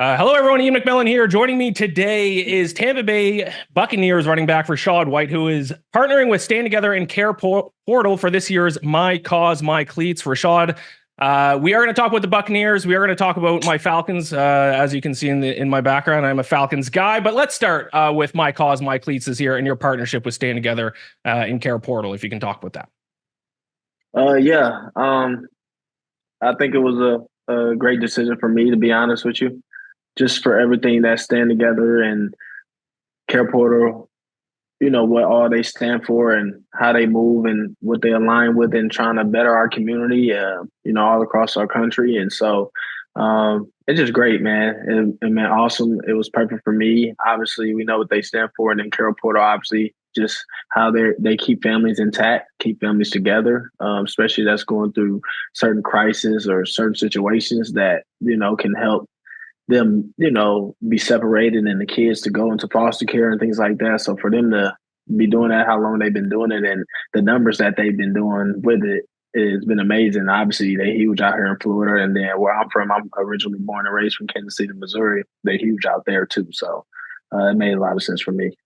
Hello, everyone. Iain MacMillan here. Joining me today is Tampa Bay Buccaneers running back Rachaad White, who is partnering with Stand Together and Care Portal for this year's My Cause My Cleats. Rachaad, we are going to talk about the Buccaneers. We are going to talk about my Falcons. As you can see in my background, I'm a Falcons guy. But let's start with My Cause My Cleats this year and your partnership with Stand Together and Care Portal. If you can talk about that. Yeah. I think it was a great decision for me, to be honest with you, just for everything that Stand Together and Care Portal, what all they stand for and how they move and what they align with and trying to better our community, all across our country. And so it's just great, man. And man, awesome. It was perfect for me. Obviously, we know what they stand for. And then Care Portal, obviously, just how they keep families intact, keep families together, especially that's going through certain crises or certain situations that, can help them, be separated and the kids to go into foster care and things like that. So for them to be doing that, how long they've been doing it and the numbers that they've been doing with it, it's been amazing. Obviously, they're huge out here in Florida. And then where I'm from, I'm originally born and raised from Kansas City, Missouri. They're huge out there too. So it made a lot of sense for me.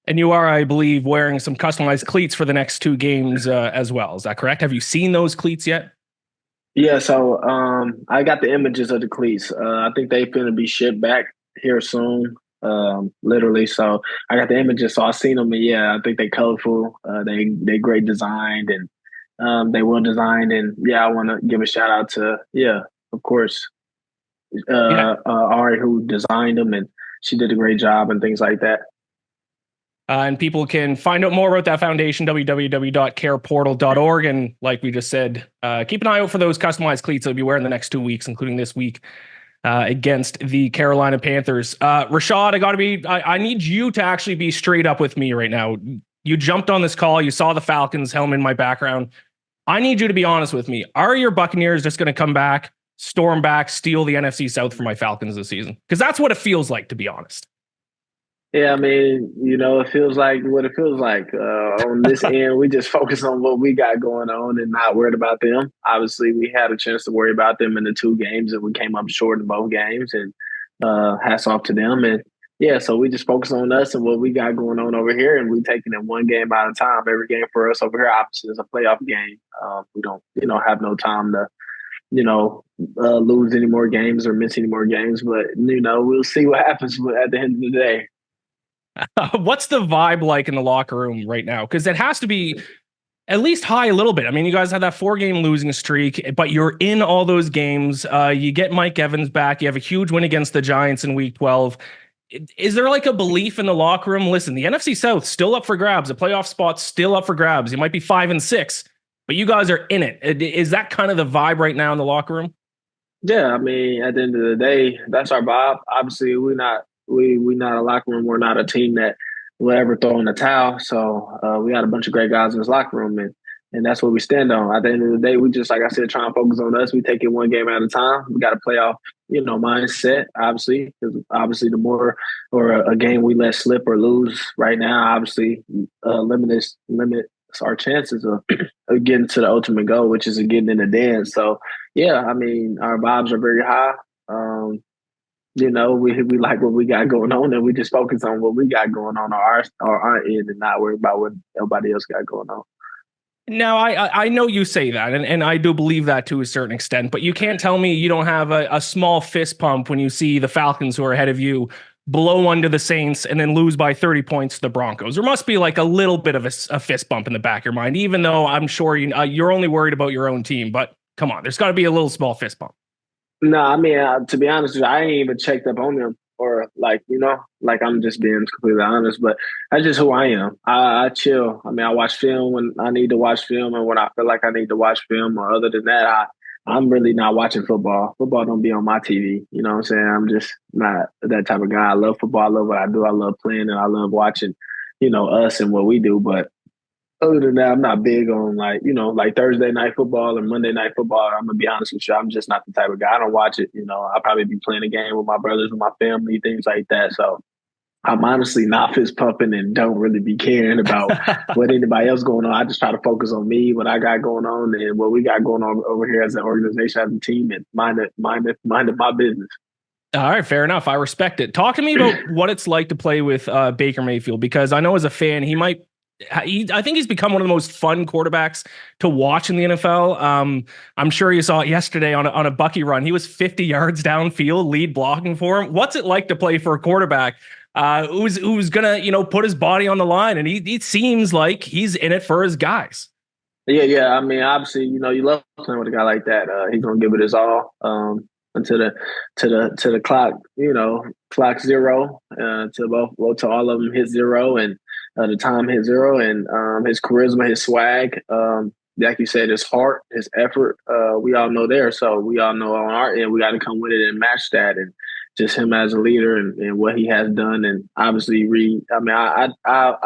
And you are, I believe, wearing some customized cleats for the next two games as well. Is that correct? Have you seen those cleats yet? Yeah, so I got the images of the cleats. I think they finna be shipped back here soon, literally. So I got the images, so I seen them, and yeah, I think they colorful. They great designed and they well designed, and yeah, I want to give a shout out to of course, Yeah. Ari who designed them, and she did a great job and things like that. And people can find out more about that foundation, www.careportal.org. And like we just said, keep an eye out for those customized cleats they'll be wearing the next 2 weeks, including this week against the Carolina Panthers. Rachaad, I need you to actually be straight up with me right now. You jumped on this call. You saw the Falcons helm in my background. I need you to be honest with me. Are your Buccaneers just going to come back, storm back, steal the NFC South from my Falcons this season? Because that's what it feels like, to be honest. Yeah, I mean, it feels like what it feels like. On this end, we just focus on what we got going on and not worried about them. Obviously, we had a chance to worry about them in the two games, and we came up short in both games. And hats off to them. And yeah, so we just focus on us and what we got going on over here, and we taking it one game at a time. Every game for us over here, obviously, is a playoff game. We don't, have no time to lose any more games or miss any more games. But, we'll see what happens at the end of the day. What's the vibe like in the locker room right now? Because it has to be at least high a little bit. I mean, you guys had that 4-game losing streak, but you're in all those games. You get Mike Evans back. You have a huge win against the Giants in week 12. Is there like a belief in the locker room? Listen, the NFC South still up for grabs. The playoff spot's still up for grabs. You might be 5-6, but you guys are in it. Is that kind of the vibe right now in the locker room? Yeah, I mean, at the end of the day, that's our vibe. Obviously, we not a locker room. We're not a team that will ever throw in the towel. So we got a bunch of great guys in this locker room, and that's what we stand on. At the end of the day, we just, like I said, try and focus on us. We take it one game at a time. We got to play off, mindset, obviously, because obviously the more or a game we let slip or lose right now, obviously limits our chances of getting to the ultimate goal, which is getting in the dance. So yeah, I mean, our vibes are very high. We like what we got going on, and we just focus on what we got going on our end, and not worry about what nobody else got going on. Now, I know you say that, and I do believe that to a certain extent, but you can't tell me you don't have a small fist pump when you see the Falcons, who are ahead of you, blow under the Saints and then lose by 30 points to the Broncos. There must be like a little bit of a fist bump in the back of your mind, even though I'm sure you're only worried about your own team. But come on, there's got to be a little small fist bump. No, I mean, to be honest with you, I ain't even checked up on them or like I'm just being completely honest, but that's just who I am. I chill. I mean, I watch film when I need to watch film and when I feel like I need to watch film, or other than that, I'm really not watching football. Football don't be on my TV. You know what I'm saying? I'm just not that type of guy. I love football. I love what I do. I love playing and I love watching, us and what we do. But other than that, I'm not big on like Thursday night football or Monday night football. I'm gonna be honest with you. I'm just not the type of guy. I don't watch it. I'll probably be playing a game with my brothers, with my family, things like that. So I'm honestly not fist pumping and don't really be caring about what anybody else going on. I just try to focus on me, what I got going on, and what we got going on over here as an organization, as a team, and minded my business. All right, fair enough. I respect it. Talk to me about what it's like to play with Baker Mayfield, because I know as a fan, I think he's become one of the most fun quarterbacks to watch in the NFL. I'm sure you saw it yesterday on a Bucky run. He was 50 yards downfield, lead blocking for him. What's it like to play for a quarterback who's gonna put his body on the line, and he seems like he's in it for his guys. Yeah, yeah. I mean, obviously, you love playing with a guy like that. He's gonna give it his all until the clock, clock zero. To both, well, to all of them hit zero, and the time hit zero, and his charisma, his swag, like you said, his heart, his effort. We all know there, so we all know on our end we got to come with it and match that, and just him as a leader and what he has done, and obviously I mean, I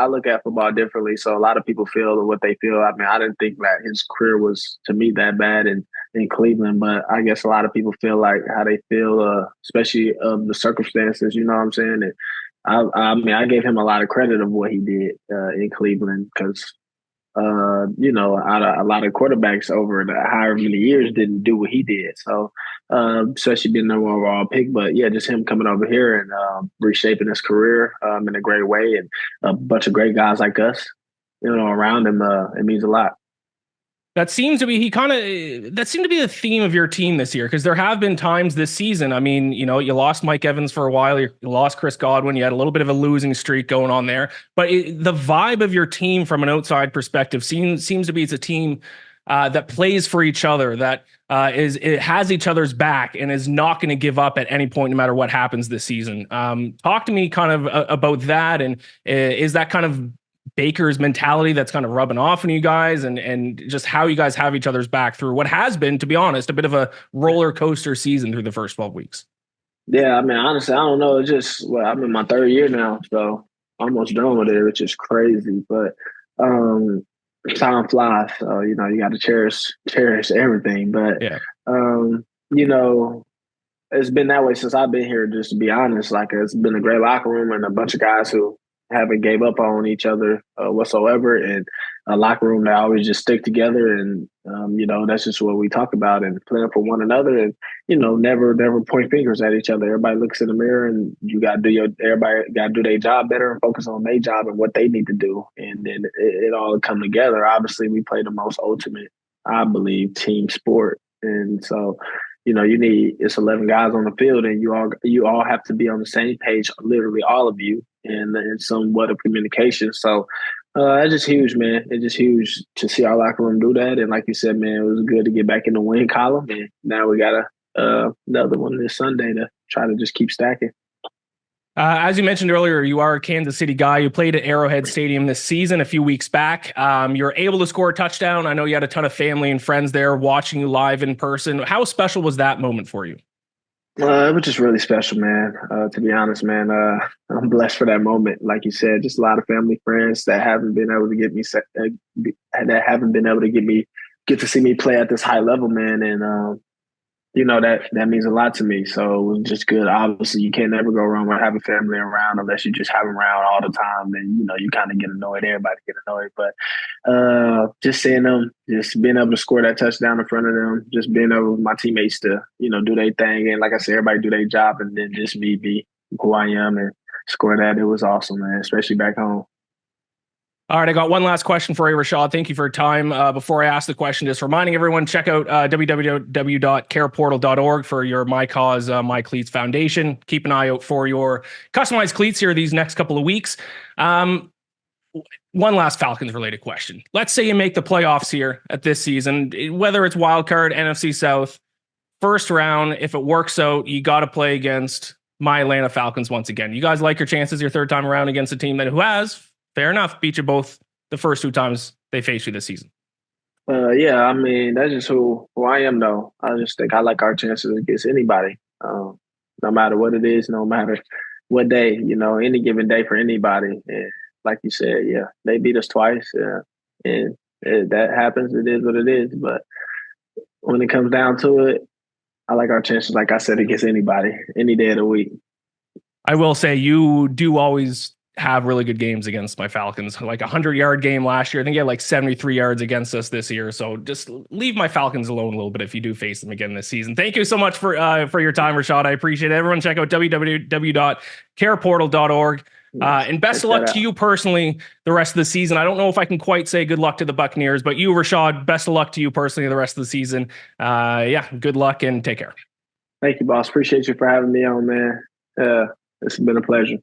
look at football differently. So a lot of people feel what they feel. I mean, I didn't think that his career was to me that bad in Cleveland, but I guess a lot of people feel like how they feel, especially of the circumstances. You know what I'm saying? And I mean, I gave him a lot of credit of what he did in Cleveland because a lot of quarterbacks over the however many years didn't do what he did. So, especially being the number one overall pick, but yeah, just him coming over here and reshaping his career in a great way, and a bunch of great guys like us, around him. It means a lot. That seems to be that seemed to be the theme of your team this year, because there have been times this season. I mean, you lost Mike Evans for a while, you lost Chris Godwin, you had a little bit of a losing streak going on there, but the vibe of your team from an outside perspective seems to be it's a team that plays for each other, that it has each other's back and is not going to give up at any point, no matter what happens this season. Talk to me kind of about that, and is that kind of Baker's mentality that's kind of rubbing off on you guys, and just how you guys have each other's back through what has been, to be honest, a bit of a roller coaster season through the first 12 weeks. Yeah, I mean, honestly, I don't know. It's just, I'm in my third year now, so almost done with it, which is crazy. But time flies, so you got to cherish everything. But Yeah. you know, it's been that way since I've been here. Just to be honest, like it's been a great locker room and a bunch of guys who haven't gave up on each other whatsoever, and a locker room that always just stick together. And that's just what we talk about and playing for one another, and never point fingers at each other. Everybody looks in the mirror, and everybody got to do their job better and focus on their job and what they need to do, and then it all come together. Obviously, we play the most ultimate, I believe, team sport, and so it's 11 guys on the field, and you all have to be on the same page, literally all of you, and somewhat of communication. So it's just huge, man. It's just huge to see our locker room do that. And like you said, man, it was good to get back in the win column, and now we got another one this Sunday to try to just keep stacking. As you mentioned earlier, you are a Kansas City guy. You played at Arrowhead Stadium this season a few weeks back. You were able to score a touchdown. I know you had a ton of family and friends there watching you live in person. How special was that moment for you? It was just really special, man. To be honest, man, I'm blessed for that moment. Like you said, just a lot of family, friends that haven't been able to get to see me play at this high level, man. And that means a lot to me. So it was just good. Obviously, you can't ever go wrong with having family around unless you just have them around all the time. And you kind of get annoyed. Everybody get annoyed, but just seeing them, just being able to score that touchdown in front of them, just being able with my teammates to do their thing, and like I said, everybody do their job, and then just me be who I am and score that. It was awesome, man. Especially back home. All right, I got one last question for you, Rachaad. Thank you for your time. Before I ask the question, just reminding everyone, check out www.careportal.org for your My Cause, My Cleats Foundation. Keep an eye out for your customized cleats here these next couple of weeks. One last Falcons-related question. Let's say you make the playoffs here at this season, whether it's wild card, NFC South, first round, if it works out, you got to play against my Atlanta Falcons once again. You guys like your chances your third time around against a team who has, fair enough, beat you both the first two times they faced you this season? Yeah, I mean, that's just who I am, though. I just think I like our chances against anybody, no matter what it is, no matter what day, any given day for anybody. And like you said, yeah, they beat us twice, and that happens. It is what it is. But when it comes down to it, I like our chances, like I said, against anybody, any day of the week. I will say you do always have really good games against my Falcons. Like a 100-yard game last year. I think he had like 73 yards against us this year. So just leave my Falcons alone a little bit if you do face them again this season. Thank you so much for your time, Rachaad. I appreciate it. Everyone check out www.careportal.org. And best of luck to you personally the rest of the season. I don't know if I can quite say good luck to the Buccaneers, but you, Rachaad, best of luck to you personally the rest of the season. Yeah, good luck and take care. Thank you, boss. Appreciate you for having me on, man. It's been a pleasure.